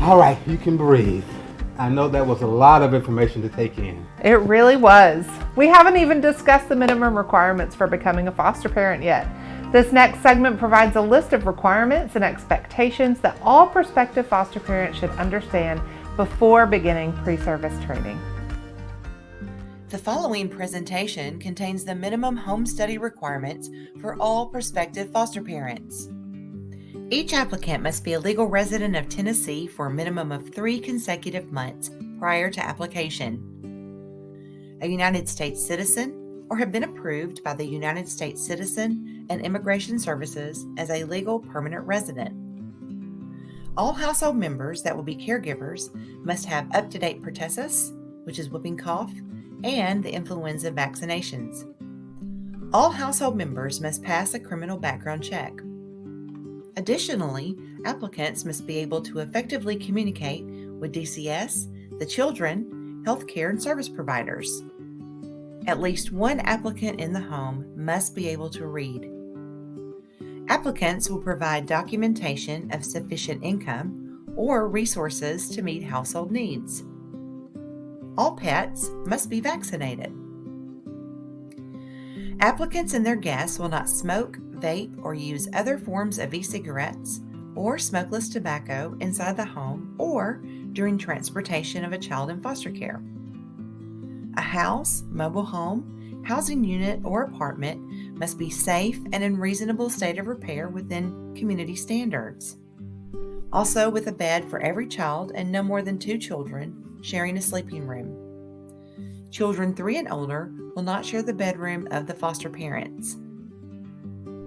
All right, you can breathe. I know that was a lot of information to take in. It really was. We haven't even discussed the minimum requirements for becoming a foster parent yet. This next segment provides a list of requirements and expectations that all prospective foster parents should understand before beginning pre-service training. The following presentation contains the minimum home study requirements for all prospective foster parents. Each applicant must be a legal resident of Tennessee for a minimum of 3 consecutive months prior to application, a United States citizen, or have been approved by the United States Citizen and Immigration Services as a legal permanent resident. All household members that will be caregivers must have up-to-date pertussis, which is whooping cough, and the influenza vaccinations. All household members must pass a criminal background check. Additionally, applicants must be able to effectively communicate with DCS, the children, healthcare, and service providers. At least one applicant in the home must be able to read. Applicants will provide documentation of sufficient income or resources to meet household needs. All pets must be vaccinated. Applicants and their guests will not smoke, vape, or use other forms of e-cigarettes or smokeless tobacco inside the home or during transportation of a child in foster care. A house, mobile home, housing unit, or apartment must be safe and in reasonable state of repair within community standards. Also with a bed for every child and no more than 2 children sharing a sleeping room. Children 3 and older will not share the bedroom of the foster parents.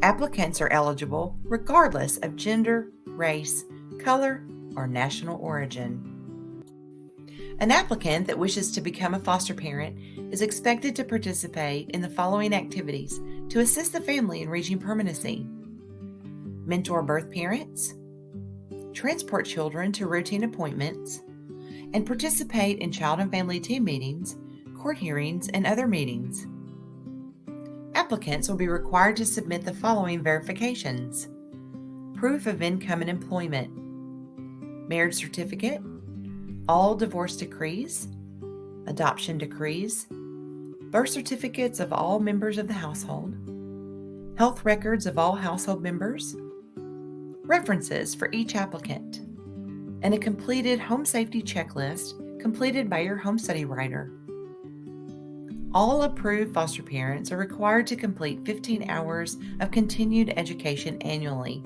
Applicants are eligible regardless of gender, race, color, or national origin. An applicant that wishes to become a foster parent is expected to participate in the following activities to assist the family in reaching permanency: mentor birth parents, transport children to routine appointments, and participate in child and family team meetings, court hearings, and other meetings. Applicants will be required to submit the following verifications: proof of income and employment, marriage certificate, all divorce decrees, adoption decrees, birth certificates of all members of the household, health records of all household members, references for each applicant, and a completed home safety checklist completed by your home study writer. All approved foster parents are required to complete 15 hours of continued education annually.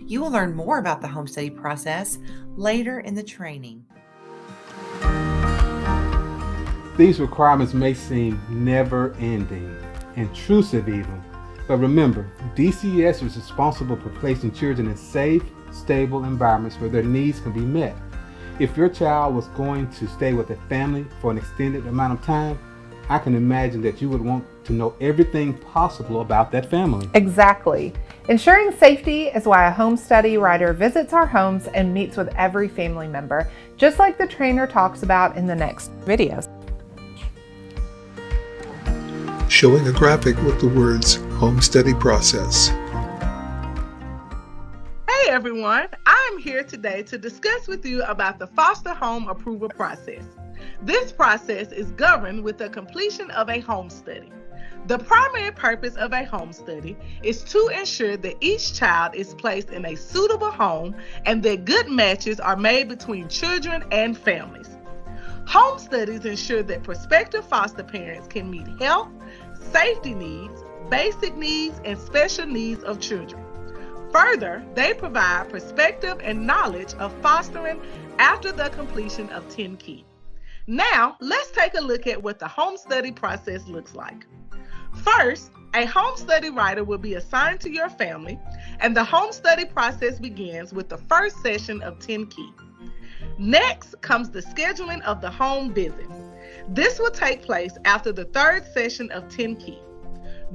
You will learn more about the home study process later in the training. These requirements may seem never-ending, intrusive even, but remember, DCS is responsible for placing children in safe, stable environments where their needs can be met. If your child was going to stay with a family for an extended amount of time, I can imagine that you would want to know everything possible about that family. Exactly. Ensuring safety is why a home study writer visits our homes and meets with every family member, just like the trainer talks about in the next videos. Showing a graphic with the words Home Study Process. Hey everyone, I'm here today to discuss with you about the foster home approval process. This process is governed with the completion of a home study. The primary purpose of a home study is to ensure that each child is placed in a suitable home and that good matches are made between children and families. Home studies ensure that prospective foster parents can meet health, safety needs, basic needs, and special needs of children. Further, they provide perspective and knowledge of fostering after the completion of 10 Key. Now, let's take a look at what the home study process looks like. First, a home study writer will be assigned to your family, and the home study process begins with the first session of 10 Key. Next comes the scheduling of the home visit. This will take place after the third session of 10 Key.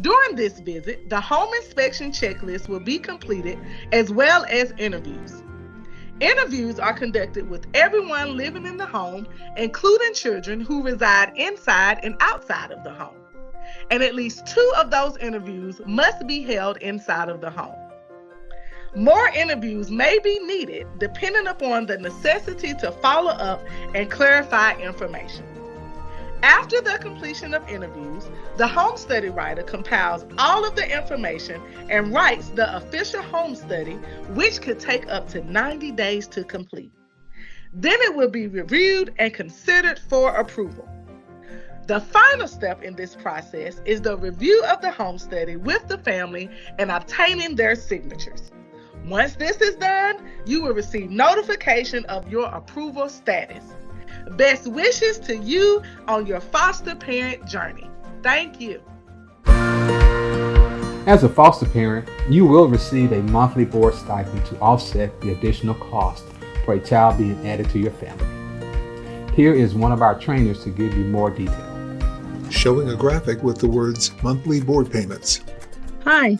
During this visit, the home inspection checklist will be completed as well as interviews. Interviews are conducted with everyone living in the home, including children who reside inside and outside of the home. And at least 2 of those interviews must be held inside of the home. More interviews may be needed depending upon the necessity to follow up and clarify information. After the completion of interviews, the home study writer compiles all of the information and writes the official home study, which could take up to 90 days to complete. Then it will be reviewed and considered for approval. The final step in this process is the review of the home study with the family and obtaining their signatures. Once this is done, you will receive notification of your approval status. Best wishes to you on your foster parent journey. Thank you. As a foster parent, you will receive a monthly board stipend to offset the additional cost for a child being added to your family. Here is one of our trainers to give you more detail. Showing a graphic with the words monthly board payments. Hi,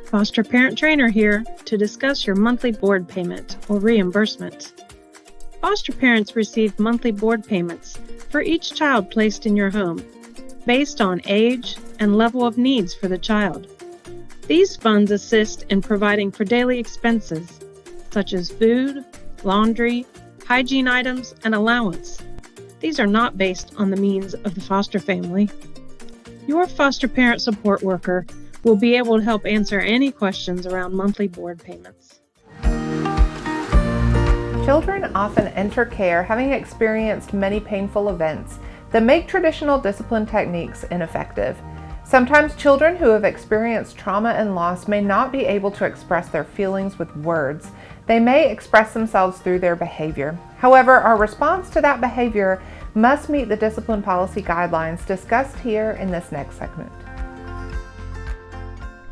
foster parent trainer here to discuss your monthly board payment or reimbursement. Foster parents receive monthly board payments for each child placed in your home, based on age and level of needs for the child. These funds assist in providing for daily expenses, such as food, laundry, hygiene items, and allowance. These are not based on the means of the foster family. Your foster parent support worker will be able to help answer any questions around monthly board payments. Children often enter care having experienced many painful events that make traditional discipline techniques ineffective. Sometimes children who have experienced trauma and loss may not be able to express their feelings with words. They may express themselves through their behavior. However, our response to that behavior must meet the discipline policy guidelines discussed here in this next segment.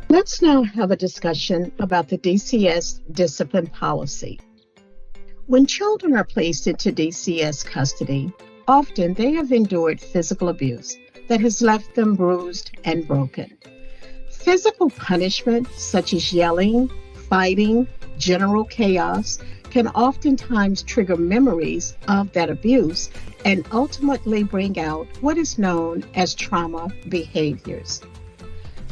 Let's now have a discussion about the DCS discipline policy. When children are placed into DCS custody, often they have endured physical abuse that has left them bruised and broken. Physical punishment, such as yelling, fighting, general chaos, can oftentimes trigger memories of that abuse and ultimately bring out what is known as trauma behaviors.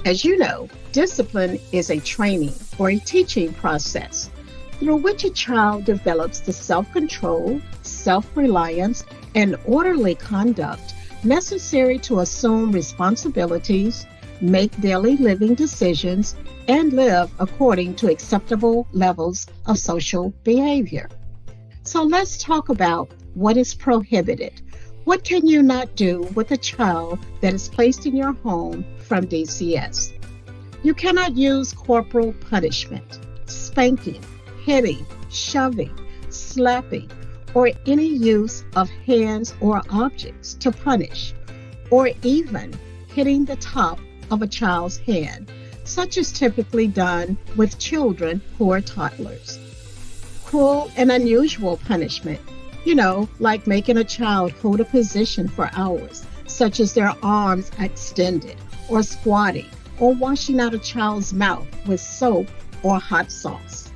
As you know, discipline is a training or a teaching process through which a child develops the self-control, self-reliance, and orderly conduct necessary to assume responsibilities, make daily living decisions, and live according to acceptable levels of social behavior. So let's talk about what is prohibited. What can you not do with a child that is placed in your home from DCS? You cannot use corporal punishment, spanking, hitting, shoving, slapping, or any use of hands or objects to punish, or even hitting the top of a child's hand, such as typically done with children who are toddlers. Cruel and unusual punishment, like making a child hold a position for hours, such as their arms extended, or squatting, or washing out a child's mouth with soap or hot sauce.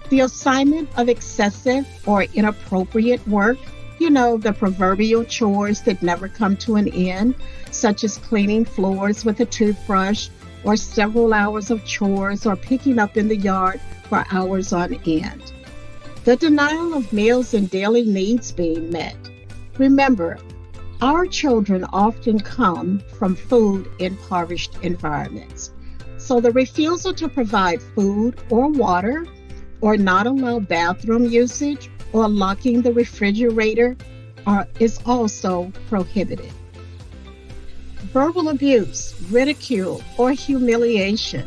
The assignment of excessive or inappropriate work, the proverbial chores that never come to an end, such as cleaning floors with a toothbrush, or several hours of chores, or picking up in the yard for hours on end. The denial of meals and daily needs being met. Remember, our children often come from food-impoverished environments. So the refusal to provide food or water, or not allow bathroom usage, or locking the refrigerator is also prohibited. Verbal abuse, ridicule, or humiliation.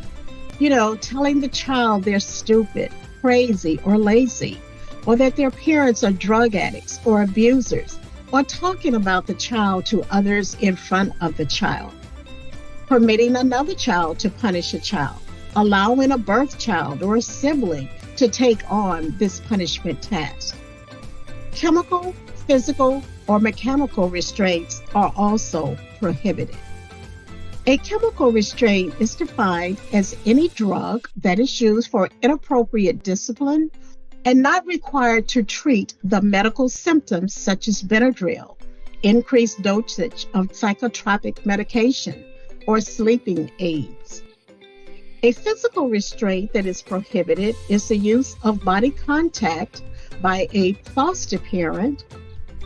Telling the child they're stupid, crazy, or lazy, or that their parents are drug addicts or abusers, or talking about the child to others in front of the child. Permitting another child to punish a child, allowing a birth child or a sibling to take on this punishment task. Chemical, physical, or mechanical restraints are also prohibited. A chemical restraint is defined as any drug that is used for inappropriate discipline and not required to treat the medical symptoms such as Benadryl, increased dosage of psychotropic medication, or sleeping aids. A physical restraint that is prohibited is the use of body contact by a foster parent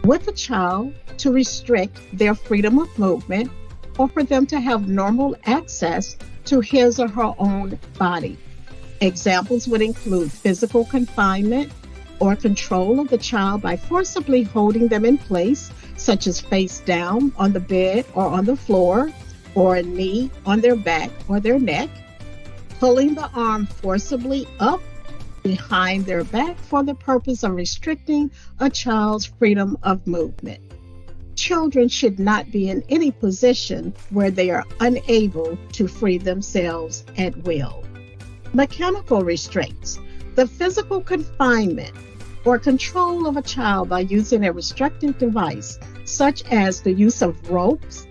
with a child to restrict their freedom of movement or for them to have normal access to his or her own body. Examples would include physical confinement or control of the child by forcibly holding them in place, such as face down on the bed or on the floor, or a knee on their back or their neck, pulling the arm forcibly up behind their back for the purpose of restricting a child's freedom of movement. Children should not be in any position where they are unable to free themselves at will. Mechanical restraints, the physical confinement or control of a child by using a restrictive device, such as the use of ropes,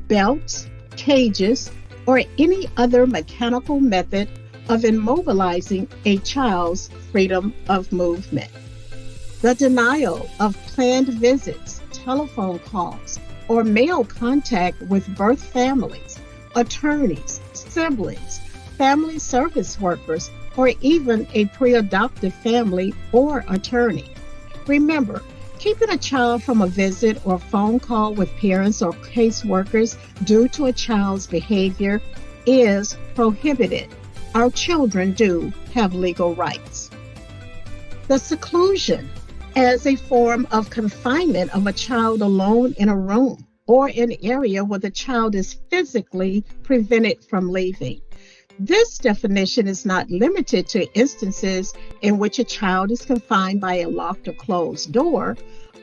belts, cages, or any other mechanical method of immobilizing a child's freedom of movement. The denial of planned visits, telephone calls, or mail contact with birth families, attorneys, siblings, family service workers, or even a pre-adoptive family or attorney. Remember, keeping a child from a visit or phone call with parents or caseworkers due to a child's behavior is prohibited. Our children do have legal rights. The seclusion as a form of confinement of a child alone in a room or an area where the child is physically prevented from leaving. This definition is not limited to instances in which a child is confined by a locked or closed door.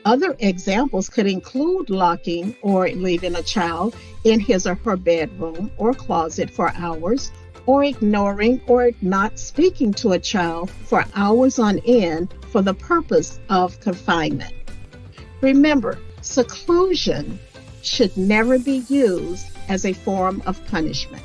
Other examples could include locking or leaving a child in his or her bedroom or closet for hours, or ignoring or not speaking to a child for hours on end for the purpose of confinement. Remember, seclusion should never be used as a form of punishment.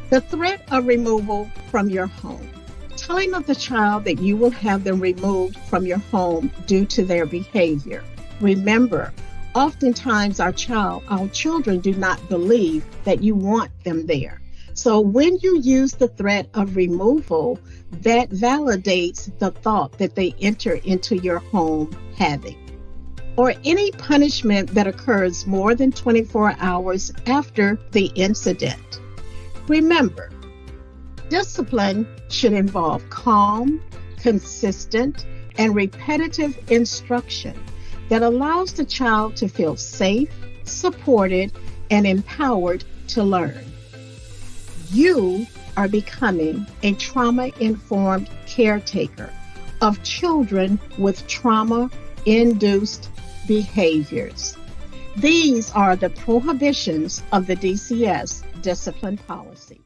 The threat of removal from your home. Telling of the child that you will have them removed from your home due to their behavior. Remember, oftentimes our children do not believe that you want them there. So when you use the threat of removal, that validates the thought that they enter into your home having. Or any punishment that occurs more than 24 hours after the incident. Remember, discipline should involve calm, consistent, and repetitive instruction that allows the child to feel safe, supported, and empowered to learn. You are becoming a trauma-informed caretaker of children with trauma-induced behaviors. These are the prohibitions of the DCS discipline policy.